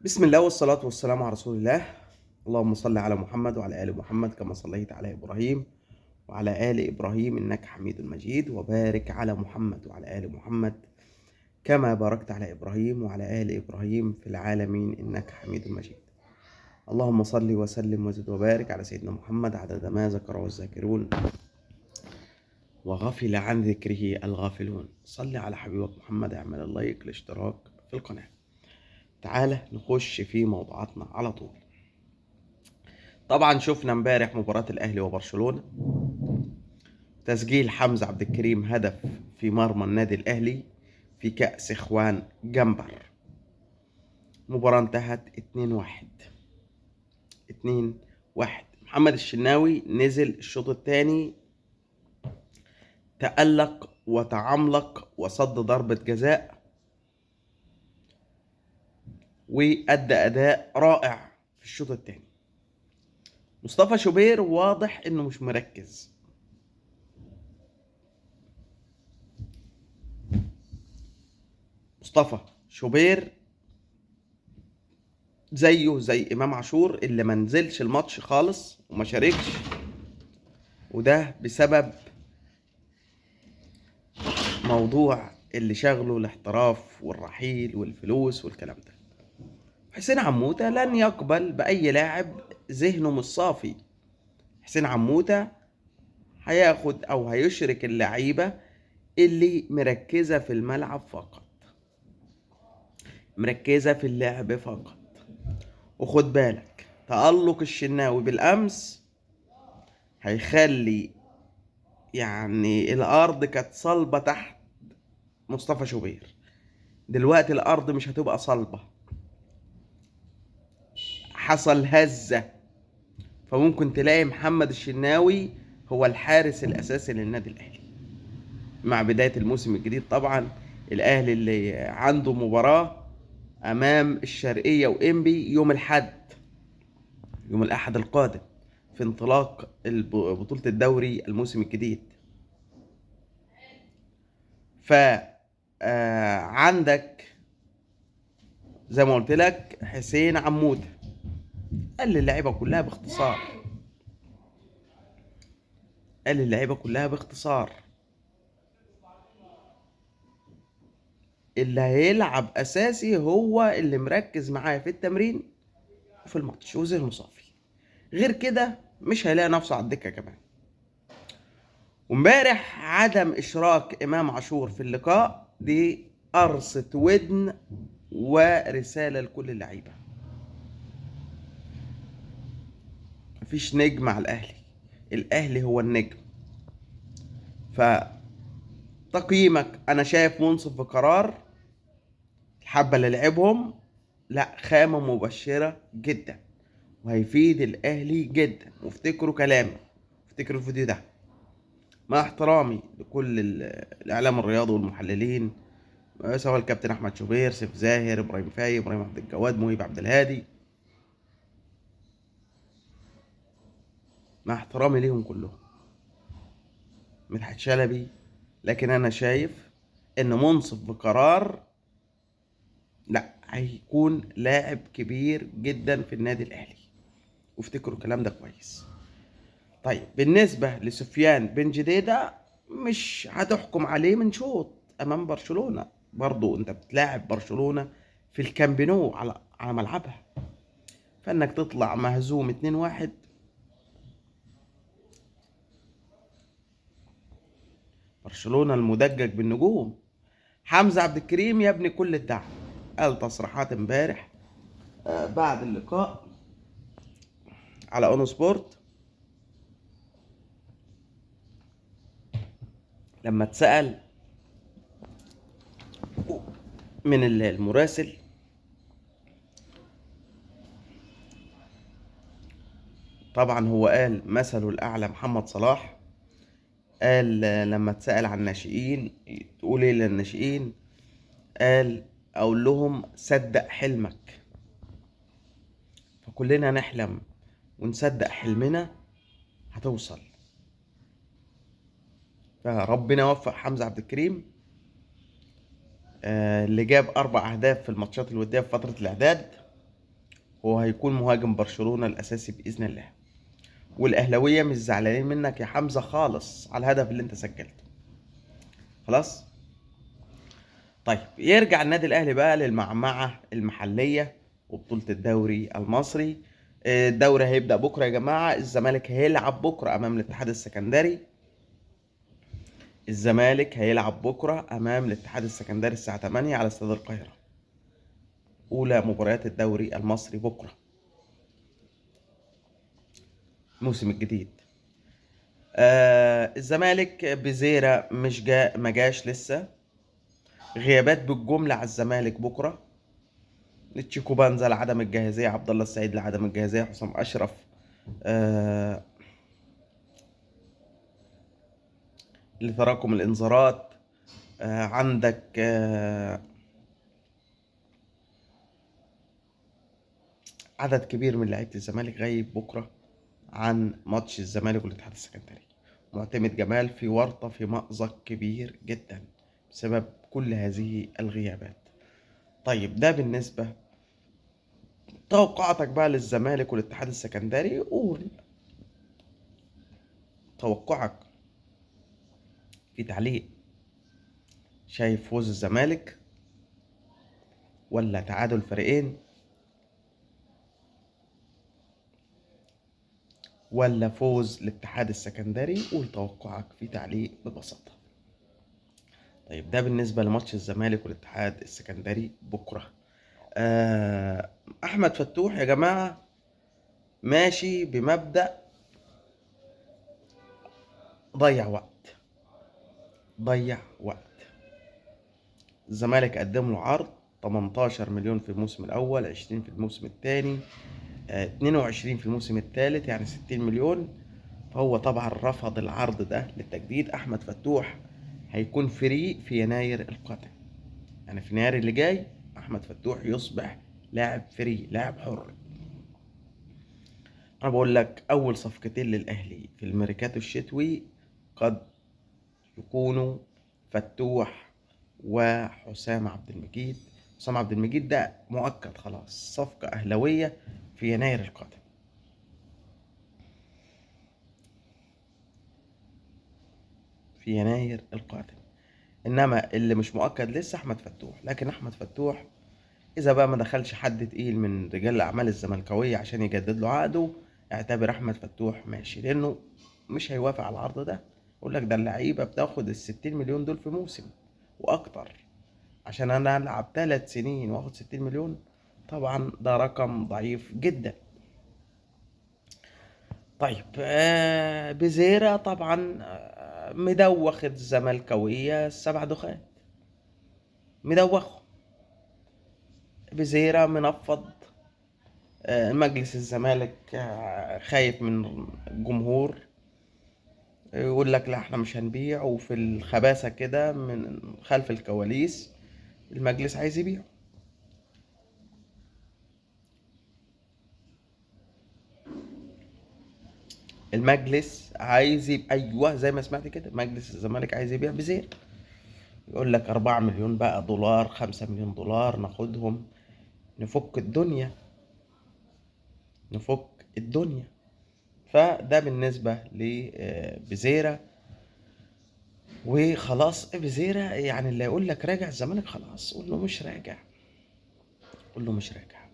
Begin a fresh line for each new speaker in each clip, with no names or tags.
بسم الله والصلاة والسلام على رسول الله. اللهم صل على محمد وعلى آل محمد كما صليت على إبراهيم وعلى آل إبراهيم إنك حميد مجيد، وبارك على محمد وعلى آل محمد كما باركت على إبراهيم وعلى آل إبراهيم في العالمين إنك حميد مجيد. اللهم صل وسلم وزد وبارك على سيدنا محمد عدد ما ذكره الذاكرون وغفل عن ذكره الغافلون. صل على حبيبك محمد، اعمل اللايك، الاشتراك في القناة. تعالى نخش في موضوعاتنا على طول. طبعا شفنا امبارح مباراة الأهلي وبرشلونة، تسجيل حمزة عبد الكريم هدف في مرمى النادي الأهلي في كأس إخوان جمبر. مباراة انتهت 2-1. محمد الشناوي نزل الشوط الثاني، تألق وتعملق وصد ضربة جزاء وأدى أداء رائع في الشوط الثاني. مصطفى شوبير واضح إنه مش مركز. مصطفى شوبير زيه زي امام عاشور اللي ما نزلش الماتش خالص وما شاركش، وده بسبب موضوع اللي شغله الاحتراف والرحيل والفلوس والكلام ده. حسين عموتة لن يقبل بأي لاعب ذهنه مش صافي. حسين عموتة هياخد او هيشرك اللعيبة اللي مركزة في الملعب فقط، مركزة في اللعب فقط. وخد بالك، تألق الشناوي بالأمس هيخلي الأرض كانت صلبة تحت مصطفى شوبير، دلوقتي الأرض مش هتبقى صلبة، حصل هزة. فممكن تلاقي محمد الشناوي هو الحارس الأساسي للنادي الأهلي مع بداية الموسم الجديد. طبعا الأهلي اللي عنده مباراة أمام الشرقية وإنبي يوم الأحد القادم في انطلاق بطولة الدوري الموسم الجديد. عندك زي ما قلت لك حسين عمودة قال للعيبة كلها باختصار، اللي هيلعب اساسي هو اللي مركز معايا في التمرين وفي الماتش وذهنه صافي، غير كده مش هيلاقي نفسه على الدكة كمان. وامبارح عدم اشراك امام عاشور في اللقاء دي قرصة ودن ورسالة لكل اللعيبة. مفيش نجم على الأهلي هو النجم. فتقييمك أنا شايف منصف بقرار الحبة اللي لعبهم، لا، خامة مبشرة جدا وهيفيد الأهلي جدا. وافتكروا كلامي، افتكروا الفيديو ده، مع احترامي لكل الإعلام الرياضي والمحللين، سواء الكابتن أحمد شوبير، سيف زاهر، إبراهيم فاي، إبراهيم عبد الجواد، مهيب عبد الهادي، مع احترامي ليهم كلهم، مدحت شلبي. لكن أنا شايف إن منصف بقرار لا، هيكون لاعب كبير جدا في النادي الأهلي، وافتكروا الكلام ده كويس. طيب بالنسبة لسفيان بن جديدة، مش هتحكم عليه من شوط أمام برشلونة. برضو أنت بتلاعب برشلونة في الكامب نو على ملعبها، فإنك تطلع مهزوم 2-1. برشلونة المدجج بالنجوم. حمزة عبد الكريم يا ابني كل الدعم، قال تصريحات امبارح بعد اللقاء على اونو سبورت لما اتسأل من المراسل طبعا هو قال مثله الأعلى محمد صلاح. قال لما اتسأل عن الناشئين تقول ايه للناشئين، قال اقول لهم صدق حلمك. فكلنا نحلم ونصدق حلمنا هتوصل. فربنا وفق حمزة عبد الكريم اللي جاب 4 أهداف في الماتشات الودية في فترة الإعداد. هو هيكون مهاجم برشلونة الاساسي باذن الله. والاهلاويه مش زعلانين منك يا حمزه خالص على الهدف اللي انت سجلته. خلاص. طيب يرجع النادي الاهلي بقى للمعمعه المحليه وبطوله الدوري المصري. الدوري هيبدا بكره يا جماعه. الزمالك هيلعب بكره امام الاتحاد السكندري. الزمالك هيلعب بكره امام الاتحاد السكندري الساعه 8 على استاد القاهره. اولى مباريات الدوري المصري بكره، الموسم الجديد. الزمالك بزيرة مش ما جاش لسه. غيابات بالجمله على الزمالك بكره. تشيكو بانزا لعدم الجاهزيه، عبد الله السعيد لعدم الجاهزيه، حسام اشرف آه لتراكم الانذارات. عندك عدد كبير من لعيبه الزمالك غايب بكره عن ماتش الزمالك والاتحاد السكندري. معتمد جمال في ورطه في مأزق كبير جدا بسبب كل هذه الغيابات. طيب ده بالنسبه. توقعاتك بقى للزمالك والاتحاد السكندري، قول توقعك في تعليق. شايف فوز الزمالك ولا تعادل فريقين ولا فوز الاتحاد السكندري؟ قول توقعك في تعليق ببساطة. طيب ده بالنسبة لماتش الزمالك والاتحاد السكندري بكرة. أحمد فتوح يا جماعة ماشي بمبدأ ضيع وقت. ضيع وقت. الزمالك قدم له عرض 18 مليون في الموسم الأول، 20 في الموسم الثاني، 22 في الموسم الثالث، يعني 60 مليون. فهو طبعا رفض العرض ده للتجديد. أحمد فتوح هيكون فري في يناير القادم، يعني في يناير اللي جاي أحمد فتوح يصبح لاعب فري، لاعب حر. أنا بقول لك أول صفقتين للأهلي في الميركاتو الشتوي قد يكونوا فتوح وحسام عبد المجيد. حسام عبد المجيد ده مؤكد خلاص، صفقة أهلوية في يناير القادم. في يناير القادم. انما اللي مش مؤكد لسه احمد فتوح. لكن احمد فتوح اذا بقى ما دخلش حد تقيل من رجال الاعمال الزملكاويه عشان يجدد له عقده، اعتبر احمد فتوح ماشي، لانه مش هيوافق على العرض ده. يقول لك ده اللعيبه بتاخد ال60 مليون دول في موسم واكتر، عشان انا العب 3 سنين واخد 60 مليون. طبعا ده رقم ضعيف جدا. طيب بزيرة طبعا مدوخ الزملكاويه السبع دخان. مدوخه. بزيرة منفض. مجلس الزمالك خايف من الجمهور. يقول لك لا احنا مش هنبيع، وفي الخباثة كده من خلف الكواليس المجلس عايز يبيع. المجلس عايز يبيع، ايوه زي ما سمعت كده، مجلس الزمالك عايز يبيع بزير. يقول لك 4 مليون بقى دولار، 5 مليون دولار ناخدهم نفك الدنيا. نفك الدنيا. فده بالنسبة لبزيرة. وخلاص بزيرة، يعني اللي يقول لك راجع الزمالك خلاص قول له مش راجع. قول له مش راجع.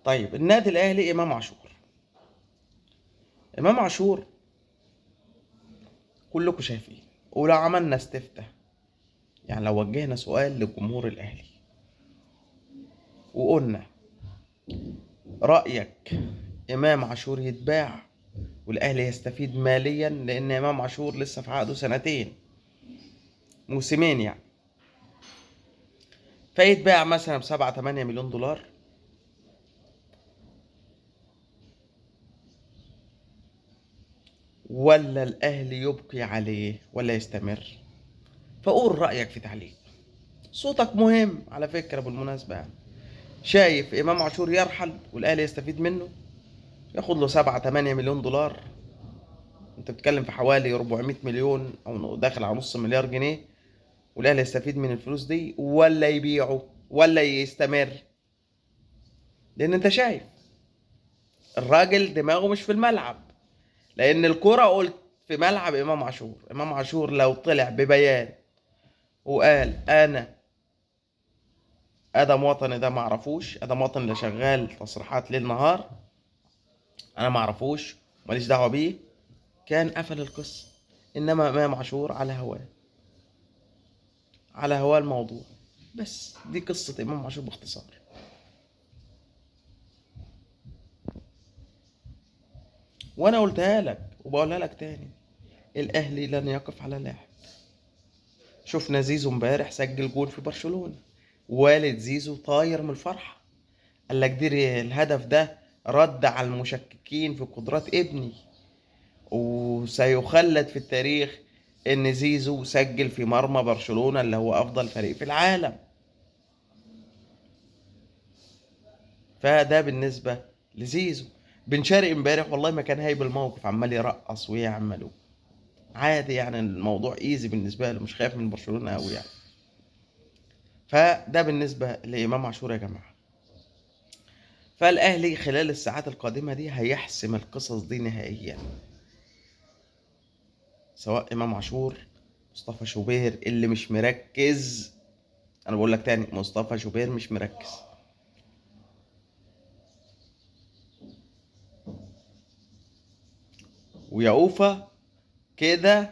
طيب النادي الاهلي امام عاشور. امام عاشور كلكم شايفين، ولو عملنا استفتاء، يعني لو وجهنا سؤال لجمهور الاهلي وقلنا رايك امام عاشور يتباع والاهلي يستفيد ماليا، لان امام عاشور لسه في عقده سنتين، موسمين يعني، فيتباع مثلا ب7 8 مليون دولار، ولا الاهلي يبقي عليه ولا يستمر؟ فقول رايك في تعليق. صوتك مهم على فكره بالمناسبه يعني. شايف امام عاشور يرحل والاهلي يستفيد منه، ياخد له 7 8 مليون دولار، انت بتتكلم في حوالي 400 مليون او داخل على نص مليار جنيه، والاهلي يستفيد من الفلوس دي، ولا يبيعه ولا يستمر؟ لان انت شايف الراجل دماغه مش في الملعب. لان الكرة قلت في ملعب امام عاشور. امام عاشور لو طلع ببيان وقال انا ادم وطني ده ما اعرفوش، ادم وطني اللي شغال تصريحات ليل نهار انا ما اعرفوش ماليش دعوه بيه، كان قفل القصه. انما امام عاشور على هواه، على هواه الموضوع. بس دي قصه امام عاشور باختصار. وانا قلتها لك وبقولها لك تاني، الاهلي لن يقف على لاعب. شفنا زيزو امبارح سجل جول في برشلونه، والد زيزو طاير من الفرحه، قال لك دي الهدف ده رد على المشككين في قدرات ابني، وسيخلد في التاريخ ان زيزو سجل في مرمى برشلونة اللي هو افضل فريق في العالم. فده بالنسبة لزيزو. بن شرقي امبارح والله ما كان هايب الموقف، عمال يرقص ويعمل عادي يعني، الموضوع ايزي بالنسبة له، مش خايف من برشلونة قوي يعني. فده بالنسبة لامام عاشور يا جماعة. فالاهلي خلال الساعات القادمة دي هيحسم القصص دي نهائيا، سواء امام عاشور، مصطفى شوبير اللي مش مركز. انا بقول لك تاني، مصطفى شوبير مش مركز. ويا اوفا كده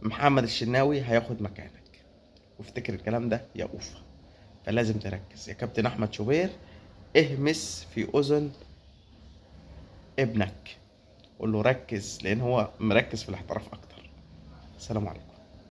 محمد الشناوي هياخد مكانك، وافتكر الكلام ده يا اوفا. فلازم تركز يا كابتن احمد شوبير، اهمس في اذن ابنك، قول له ركز، لان هو مركز في الاحتراف اكتر. السلام عليكم.